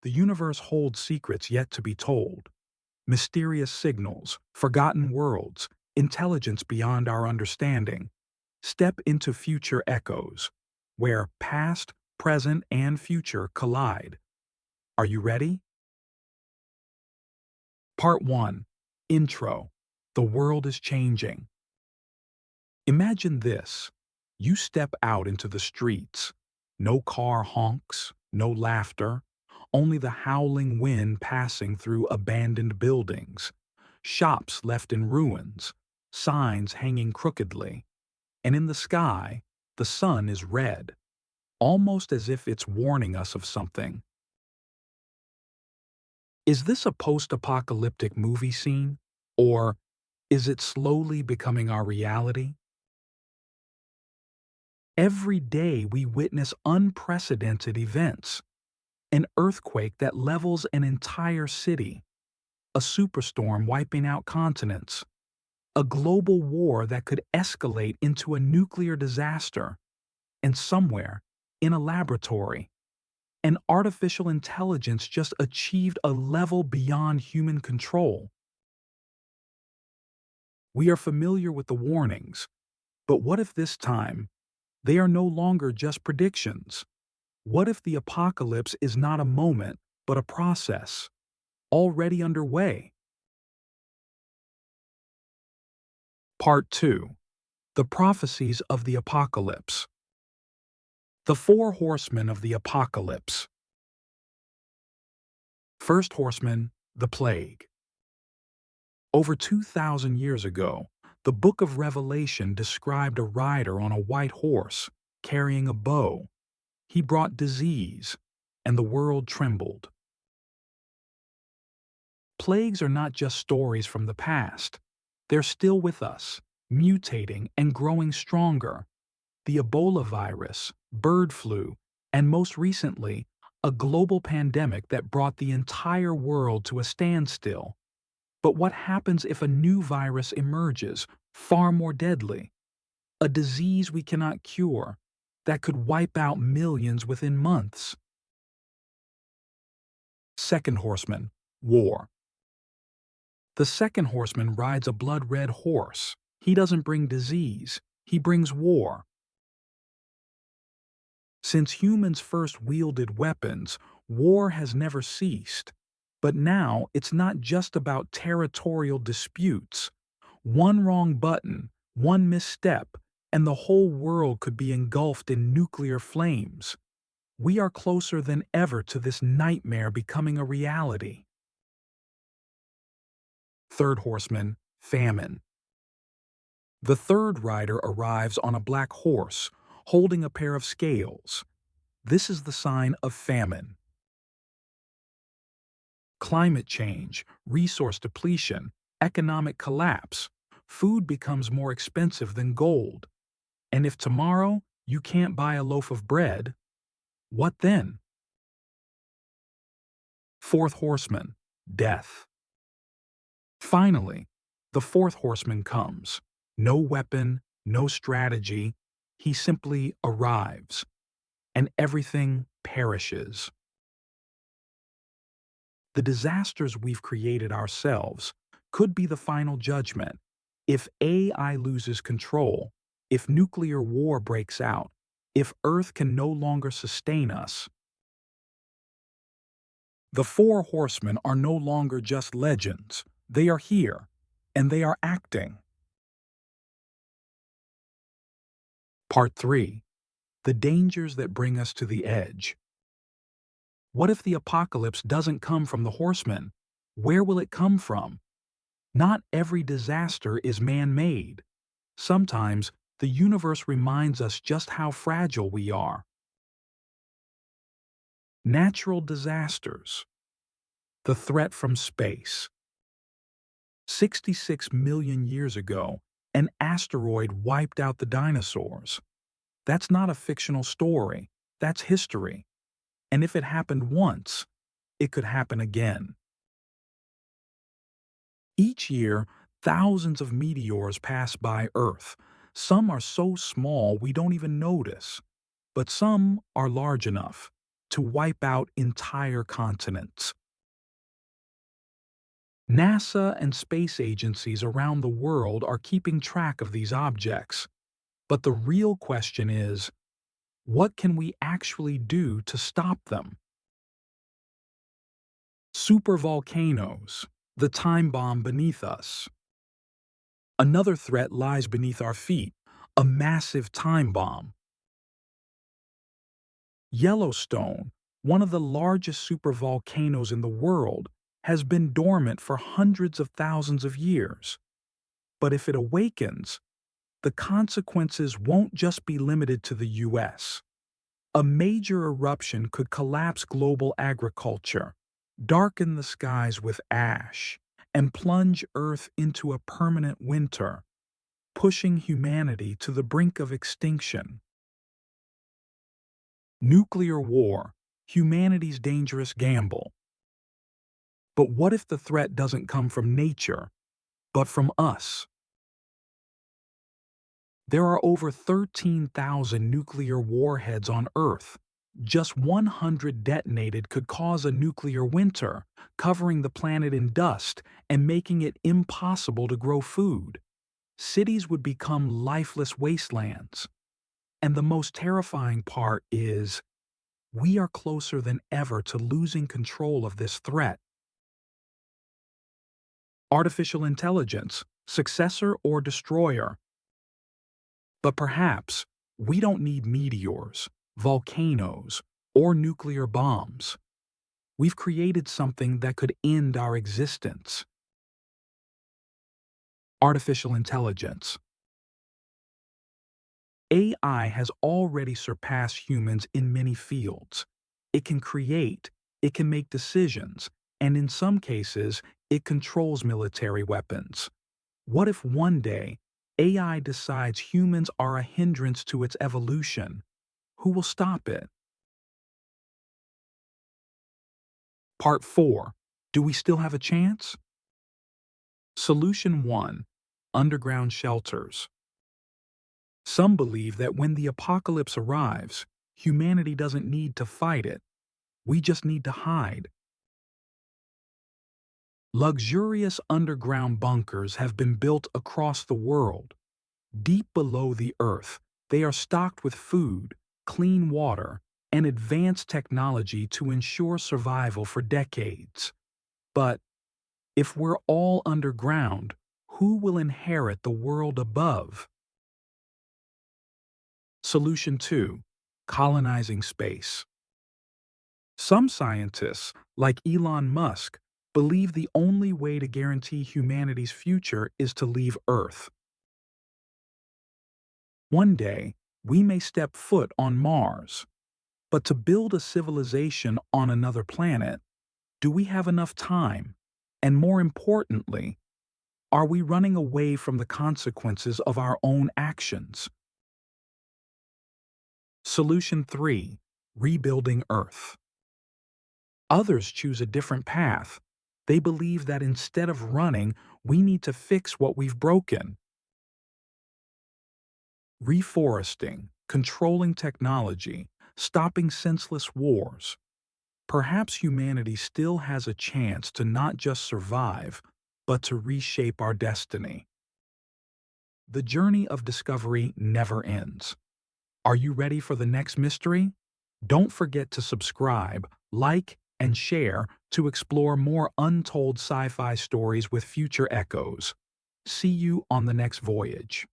The universe holds secrets yet to be told, mysterious signals, forgotten worlds, intelligence beyond our understanding. Step into future echoes, where past, present, and future collide. Are you ready? Part 1. Intro. The world is changing. Imagine this. You step out into the streets. No car honks, no laughter, only the howling wind passing through abandoned buildings, shops left in ruins, signs hanging crookedly, and in the sky, the sun is red, almost as if it's warning us of something. Is this a post-apocalyptic movie scene? Or is it slowly becoming our reality? Every day we witness unprecedented events. An earthquake that levels an entire city, a superstorm wiping out continents, a global war that could escalate into a nuclear disaster, and somewhere, in a laboratory, an artificial intelligence just achieved a level beyond human control. We are familiar with the warnings, but what if this time they are no longer just predictions? What if the apocalypse is not a moment, but a process, already underway? Part 2. The Prophecies of the Apocalypse. The Four Horsemen of the Apocalypse. First horseman, the plague. Over 2,000 years ago, the Book of Revelation described a rider on a white horse, carrying a bow. He brought disease, and the world trembled. Plagues are not just stories from the past. They're still with us, mutating and growing stronger. The Ebola virus, bird flu, and most recently, a global pandemic that brought the entire world to a standstill. But what happens if a new virus emerges, far more deadly? A disease we cannot cure, that could wipe out millions within months. Second horseman, war. The second horseman rides a blood-red horse. He doesn't bring disease, he brings war. Since humans first wielded weapons, war has never ceased. But now it's not just about territorial disputes. One wrong button, one misstep, and the whole world could be engulfed in nuclear flames. We are closer than ever to this nightmare becoming a reality. Third horseman, famine. The third rider arrives on a black horse, holding a pair of scales. This is the sign of famine. Climate change, resource depletion, economic collapse. Food becomes more expensive than gold. And if tomorrow you can't buy a loaf of bread, what then? Fourth horseman, death. Finally, the fourth horseman comes. No weapon, no strategy. He simply arrives, and everything perishes. The disasters we've created ourselves could be the final judgment. If AI loses control, if nuclear war breaks out, if Earth can no longer sustain us. The Four Horsemen are no longer just legends. They are here, and they are acting. Part 3. The dangers that bring us to the edge. What if the apocalypse doesn't come from the horsemen? Where will it come from? Not every disaster is man-made. Sometimes the universe reminds us just how fragile we are. Natural disasters. The threat from space. 66 million years ago, an asteroid wiped out the dinosaurs. That's not a fictional story. That's history. And if it happened once, it could happen again. Each year, thousands of meteors pass by Earth. Some are so small we don't even notice, but some are large enough to wipe out entire continents. NASA and space agencies around the world are keeping track of these objects. But the real question is, what can we actually do to stop them? Supervolcanoes, the time bomb beneath us. Another threat lies beneath our feet, a massive time bomb. Yellowstone, one of the largest supervolcanoes in the world, has been dormant for hundreds of thousands of years. But if it awakens, the consequences won't just be limited to the US. A major eruption could collapse global agriculture, darken the skies with ash, and plunge Earth into a permanent winter, pushing humanity to the brink of extinction. Nuclear war, humanity's dangerous gamble. But what if the threat doesn't come from nature, but from us? There are over 13,000 nuclear warheads on Earth. Just 100 detonated could cause a nuclear winter, covering the planet in dust and making it impossible to grow food. Cities would become lifeless wastelands. And the most terrifying part is, we are closer than ever to losing control of this threat. Artificial intelligence, successor or destroyer. But perhaps we don't need meteors, volcanoes, or nuclear bombs. We've created something that could end our existence. Artificial intelligence. AI has already surpassed humans in many fields. It can create, it can make decisions, and in some cases, it controls military weapons. What if one day, AI decides humans are a hindrance to its evolution? Who will stop it? Part 4. Do we still have a chance? Solution 1. Underground shelters. Some believe that when the apocalypse arrives, humanity doesn't need to fight it. We just need to hide. Luxurious underground bunkers have been built across the world. Deep below the earth, they are stocked with food, clean water, and advanced technology to ensure survival for decades. But if we're all underground, who will inherit the world above? Solution 2. Colonizing space. Some scientists, like Elon Musk, believe the only way to guarantee humanity's future is to leave Earth. One day, we may step foot on Mars. But to build a civilization on another planet, do we have enough time? And more importantly, are we running away from the consequences of our own actions? Solution 3. Rebuilding Earth. Others choose a different path. They believe that instead of running, we need to fix what we've broken. Reforesting, controlling technology, stopping senseless wars. Perhaps humanity still has a chance to not just survive, but to reshape our destiny. The journey of discovery never ends. Are you ready for the next mystery? Don't forget to subscribe, like, and share to explore more untold sci-fi stories with future echoes. See you on the next voyage.